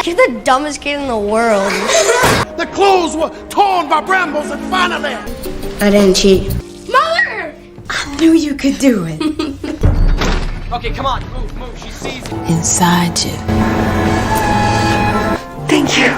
You're the dumbest kid in the world. The clothes were torn by brambles and finally... I didn't cheat. Mother! I knew you could do it. Okay, come on, move, she sees it. Inside you. Thank you.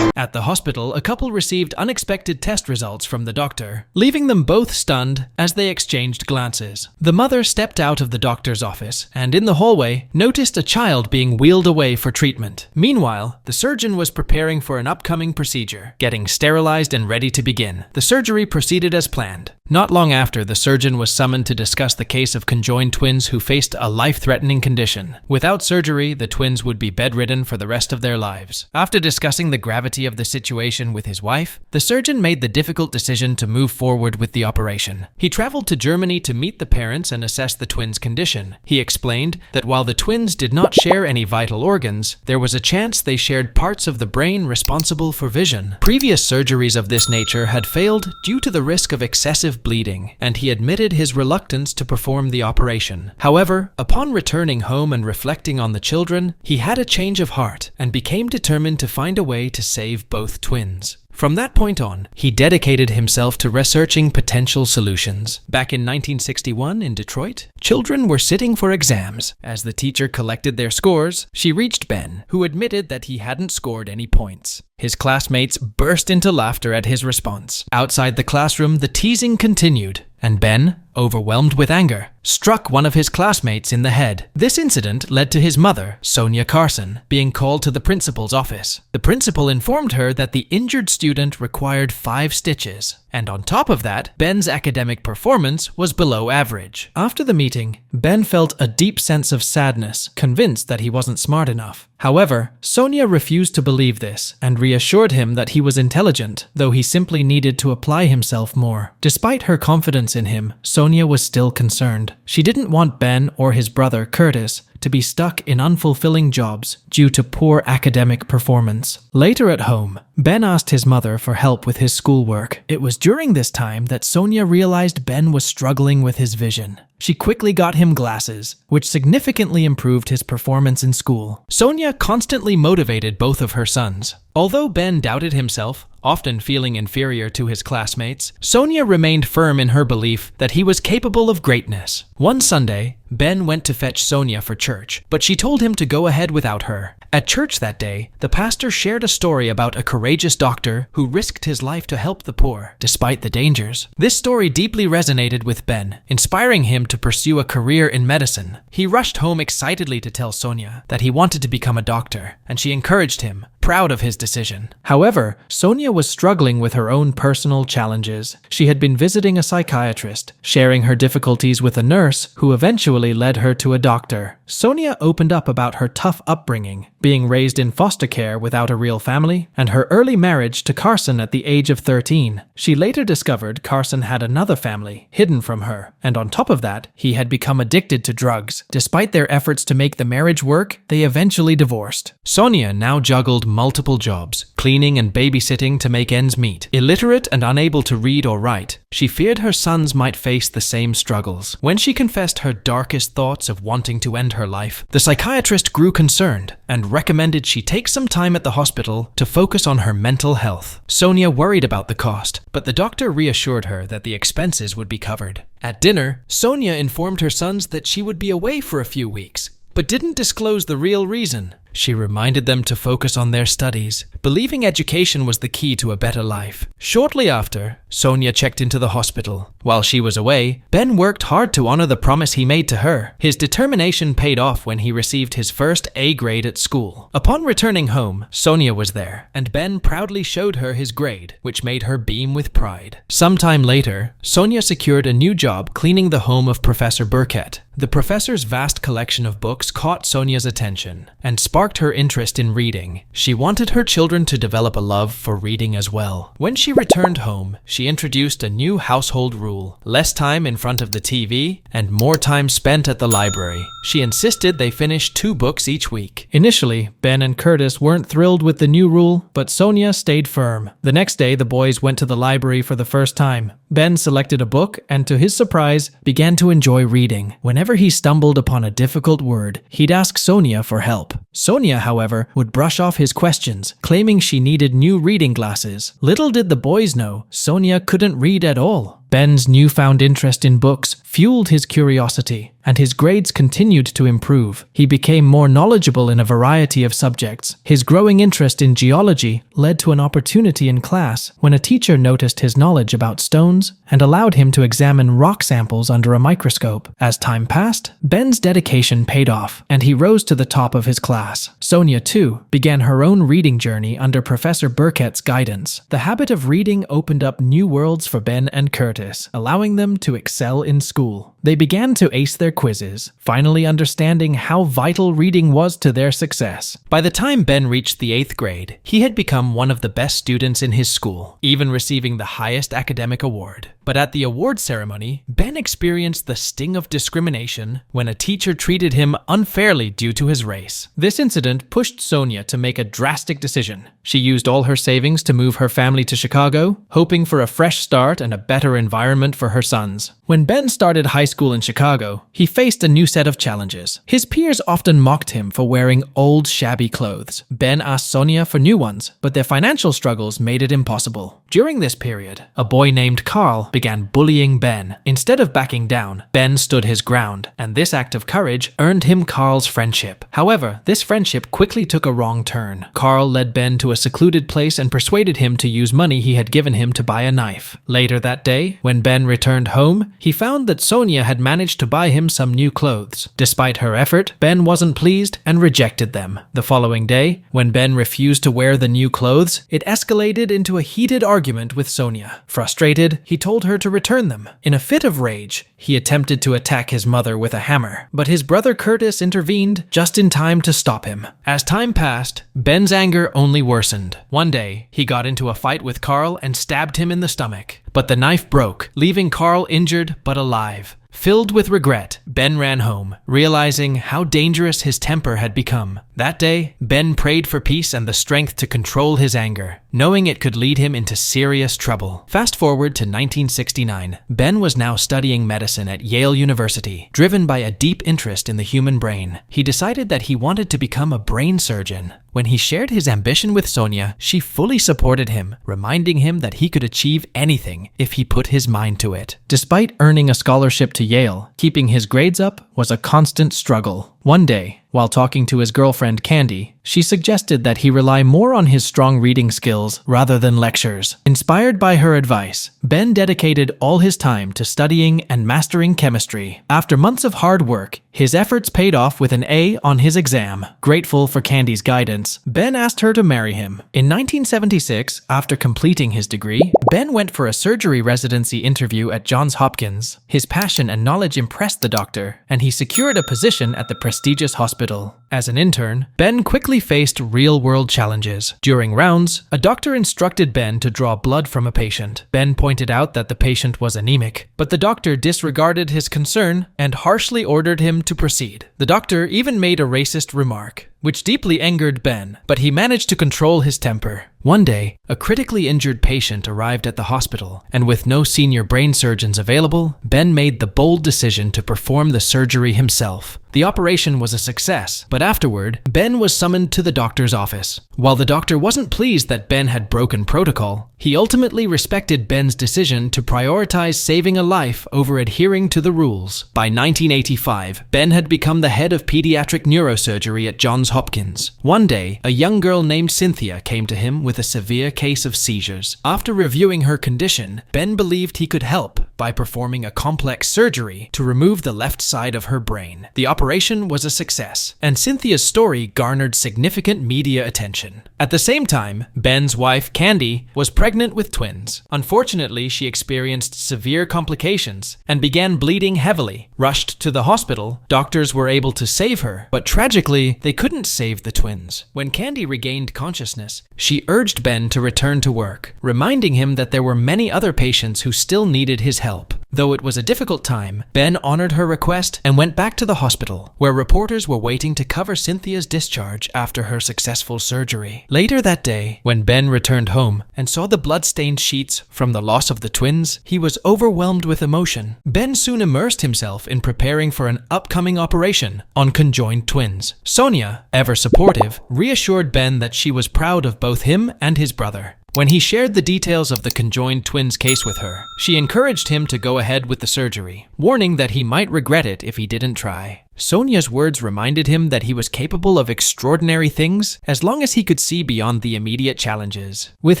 At the hospital, a couple received unexpected test results from the doctor, leaving them both stunned as they exchanged glances. The mother stepped out of the doctor's office and in the hallway noticed a child being wheeled away for treatment. Meanwhile, the surgeon was preparing for an upcoming procedure, getting sterilized and ready to begin. The surgery proceeded as planned. Not long after, the surgeon was summoned to discuss the case of conjoined twins who faced a life-threatening condition. Without surgery, the twins would be bedridden for the rest of their lives. After discussing the gravity of the situation with his wife, the surgeon made the difficult decision to move forward with the operation. He traveled to Germany to meet the parents and assess the twins' condition. He explained that while the twins did not share any vital organs, there was a chance they shared parts of the brain responsible for vision. Previous surgeries of this nature had failed due to the risk of excessive bleeding, and he admitted his reluctance to perform the operation. However, upon returning home and reflecting on the children, he had a change of heart and became determined to find a way to save both twins. From that point on, he dedicated himself to researching potential solutions. Back in 1961 in Detroit, children were sitting for exams. As the teacher collected their scores, she reached Ben, who admitted that he hadn't scored any points. His classmates burst into laughter at his response. Outside the classroom, the teasing continued, and Ben, overwhelmed with anger, struck one of his classmates in the head. This incident led to his mother, Sonia Carson, being called to the principal's office. The principal informed her that the injured student required 5 stitches, and on top of that, Ben's academic performance was below average. After the meeting, Ben felt a deep sense of sadness, convinced that he wasn't smart enough. However, Sonia refused to believe this and reassured him that he was intelligent, though he simply needed to apply himself more. Despite her confidence in him, Sonia was still concerned. She didn't want Ben or his brother, Curtis, to be stuck in unfulfilling jobs due to poor academic performance. Later at home, Ben asked his mother for help with his schoolwork. It was during this time that Sonia realized Ben was struggling with his vision. She quickly got him glasses, which significantly improved his performance in school. Sonia constantly motivated both of her sons. Although Ben doubted himself, often feeling inferior to his classmates, Sonia remained firm in her belief that he was capable of greatness. One Sunday, Ben went to fetch Sonia for church, but she told him to go ahead without her. At church that day, the pastor shared a story about a courageous doctor who risked his life to help the poor, despite the dangers. This story deeply resonated with Ben, inspiring him to pursue a career in medicine. He rushed home excitedly to tell Sonia that he wanted to become a doctor, and she encouraged him, proud of his decision. However, Sonia was struggling with her own personal challenges. She had been visiting a psychiatrist, sharing her difficulties with a nurse who eventually led her to a doctor. Sonia opened up about her tough upbringing, being raised in foster care without a real family, and her early marriage to Carson at the age of 13. She later discovered Carson had another family, hidden from her, and on top of that, he had become addicted to drugs. Despite their efforts to make the marriage work, they eventually divorced. Sonia now juggled multiple jobs, cleaning and babysitting to make ends meet. Illiterate and unable to read or write, she feared her sons might face the same struggles. When she confessed her darkest thoughts of wanting to end her life, the psychiatrist grew concerned and recommended she take some time at the hospital to focus on her mental health. Sonia worried about the cost, but the doctor reassured her that the expenses would be covered. At dinner, Sonia informed her sons that she would be away for a few weeks, but didn't disclose the real reason. She reminded them to focus on their studies, believing education was the key to a better life. Shortly after, Sonia checked into the hospital. While she was away, Ben worked hard to honor the promise he made to her. His determination paid off when he received his first A grade at school. Upon returning home, Sonia was there, and Ben proudly showed her his grade, which made her beam with pride. Sometime later, Sonia secured a new job cleaning the home of Professor Burkett. The professor's vast collection of books caught Sonia's attention and sparked sparked her interest in reading. She wanted her children to develop a love for reading as well. When she returned home, she introduced a new household rule: less time in front of the TV and more time spent at the library. She insisted they finish 2 books each week. Initially, Ben and Curtis weren't thrilled with the new rule, but Sonia stayed firm. The next day, the boys went to the library for the first time. Ben selected a book and, to his surprise, began to enjoy reading. Whenever he stumbled upon a difficult word, he'd ask Sonia for help. Sonia, however, would brush off his questions, claiming she needed new reading glasses. Little did the boys know, Sonia couldn't read at all. Ben's newfound interest in books fueled his curiosity, and his grades continued to improve. He became more knowledgeable in a variety of subjects. His growing interest in geology led to an opportunity in class when a teacher noticed his knowledge about stones and allowed him to examine rock samples under a microscope. As time passed, Ben's dedication paid off, and he rose to the top of his class. Sonia, too, began her own reading journey under Professor Burkett's guidance. The habit of reading opened up new worlds for Ben and Curtis, allowing them to excel in school. They began to ace their quizzes, finally understanding how vital reading was to their success. By the time Ben reached the 8th grade, he had become one of the best students in his school, even receiving the highest academic award. But at the award ceremony, Ben experienced the sting of discrimination when a teacher treated him unfairly due to his race. This incident pushed Sonia to make a drastic decision. She used all her savings to move her family to Chicago, hoping for a fresh start and a better environment for her sons. When Ben started high school in Chicago, he faced a new set of challenges. His peers often mocked him for wearing old, shabby clothes. Ben asked Sonia for new ones, but their financial struggles made it impossible. During this period, a boy named Carl began bullying Ben. Instead of backing down, Ben stood his ground, and this act of courage earned him Carl's friendship. However, this friendship quickly took a wrong turn. Carl led Ben to a secluded place and persuaded him to use money he had given him to buy a knife. Later that day, when Ben returned home, he found that Sonia had managed to buy him some new clothes. Despite her effort, Ben wasn't pleased and rejected them. The following day, when Ben refused to wear the new clothes, it escalated into a heated argument with Sonia. Frustrated, he told her to return them. In a fit of rage, he attempted to attack his mother with a hammer, but his brother Curtis intervened just in time to stop him. As time passed, Ben's anger only worsened. One day, he got into a fight with Carl and stabbed him in the stomach, but the knife broke, leaving Carl injured but alive. Filled with regret, Ben ran home, realizing how dangerous his temper had become. That day, Ben prayed for peace and the strength to control his anger, knowing it could lead him into serious trouble. Fast forward to 1969. Ben was now studying medicine at Yale University. Driven by a deep interest in the human brain, he decided that he wanted to become a brain surgeon. When he shared his ambition with Sonia, she fully supported him, reminding him that he could achieve anything if he put his mind to it. Despite earning a scholarship to Yale, keeping his grades up was a constant struggle. One day, while talking to his girlfriend Candy, she suggested that he rely more on his strong reading skills rather than lectures. Inspired by her advice, Ben dedicated all his time to studying and mastering chemistry. After months of hard work, his efforts paid off with an A on his exam. Grateful for Candy's guidance, Ben asked her to marry him. In 1976, after completing his degree, Ben went for a surgery residency interview at Johns Hopkins. His passion and knowledge impressed the doctor, and he secured a position at the prestigious hospital. As an intern, Ben quickly faced real-world challenges. During rounds, a doctor instructed Ben to draw blood from a patient. Ben pointed out that the patient was anemic, but the doctor disregarded his concern and harshly ordered him to proceed. The doctor even made a racist remark, which deeply angered Ben, but he managed to control his temper. One day, a critically injured patient arrived at the hospital, and with no senior brain surgeons available, Ben made the bold decision to perform the surgery himself. The operation was a success, but afterward, Ben was summoned to the doctor's office. While the doctor wasn't pleased that Ben had broken protocol, he ultimately respected Ben's decision to prioritize saving a life over adhering to the rules. By 1985, Ben had become the head of pediatric neurosurgery at Johns Hopkins. One day, a young girl named Cynthia came to him with a severe case of seizures. After reviewing her condition, Ben believed he could help by performing a complex surgery to remove the left side of her brain. The operation was a success, and Cynthia's story garnered significant media attention. At the same time, Ben's wife, Candy, was pregnant with twins. Unfortunately, she experienced severe complications and began bleeding heavily. Rushed to the hospital, doctors were able to save her, but tragically, they couldn't couldn't save the twins. When Candy regained consciousness, she urged Ben to return to work, reminding him that there were many other patients who still needed his help. Though it was a difficult time, Ben honored her request and went back to the hospital, where reporters were waiting to cover Cynthia's discharge after her successful surgery. Later that day, when Ben returned home and saw the blood-stained sheets from the loss of the twins, he was overwhelmed with emotion. Ben soon immersed himself in preparing for an upcoming operation on conjoined twins. Sonia, ever supportive, reassured Ben that she was proud of both him and his brother. When he shared the details of the conjoined twins case with her, she encouraged him to go ahead with the surgery, warning that he might regret it if he didn't try. Sonia's words reminded him that he was capable of extraordinary things as long as he could see beyond the immediate challenges. With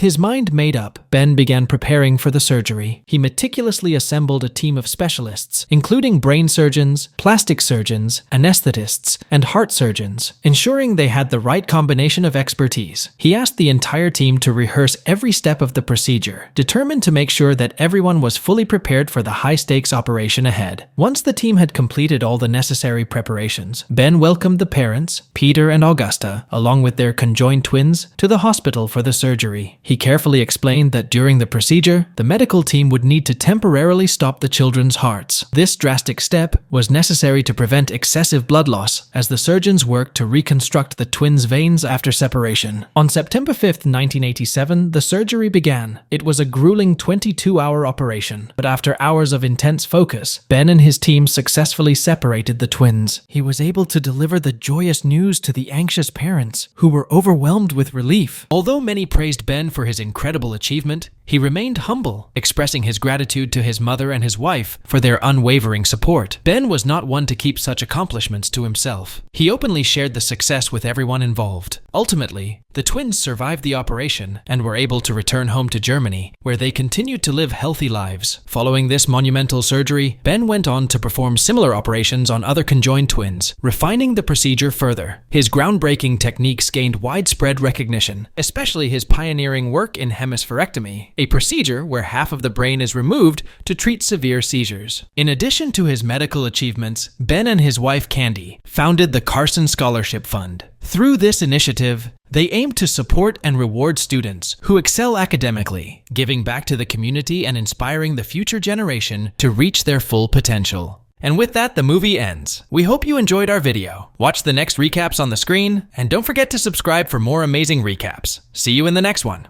his mind made up, Ben began preparing for the surgery. He meticulously assembled a team of specialists, including brain surgeons, plastic surgeons, anesthetists, and heart surgeons, ensuring they had the right combination of expertise. He asked the entire team to rehearse every step of the procedure, determined to make sure that everyone was fully prepared for the high-stakes operation ahead. Once the team had completed all the necessary preparations, Ben welcomed the parents, Peter and Augusta, along with their conjoined twins, to the hospital for the surgery. He carefully explained that during the procedure, the medical team would need to temporarily stop the children's hearts. This drastic step was necessary to prevent excessive blood loss as the surgeons worked to reconstruct the twins' veins after separation. On September 5th, 1987, the surgery began. It was a grueling 22-hour operation, but after hours of intense focus, Ben and his team successfully separated the twins. He was able to deliver the joyous news to the anxious parents, who were overwhelmed with relief. Although many praised Ben for his incredible achievement, he remained humble, expressing his gratitude to his mother and his wife for their unwavering support. Ben was not one to keep such accomplishments to himself. He openly shared the success with everyone involved. Ultimately, the twins survived the operation and were able to return home to Germany, where they continued to live healthy lives. Following this monumental surgery, Ben went on to perform similar operations on other conjoined twins, refining the procedure further. His groundbreaking techniques gained widespread recognition, especially his pioneering work in hemispherectomy, a procedure where half of the brain is removed to treat severe seizures. In addition to his medical achievements, Ben and his wife Candy founded the Carson Scholarship Fund. Through this initiative, they aim to support and reward students who excel academically, giving back to the community and inspiring the future generation to reach their full potential. And with that, the movie ends. We hope you enjoyed our video. Watch the next recaps on the screen, and don't forget to subscribe for more amazing recaps. See you in the next one.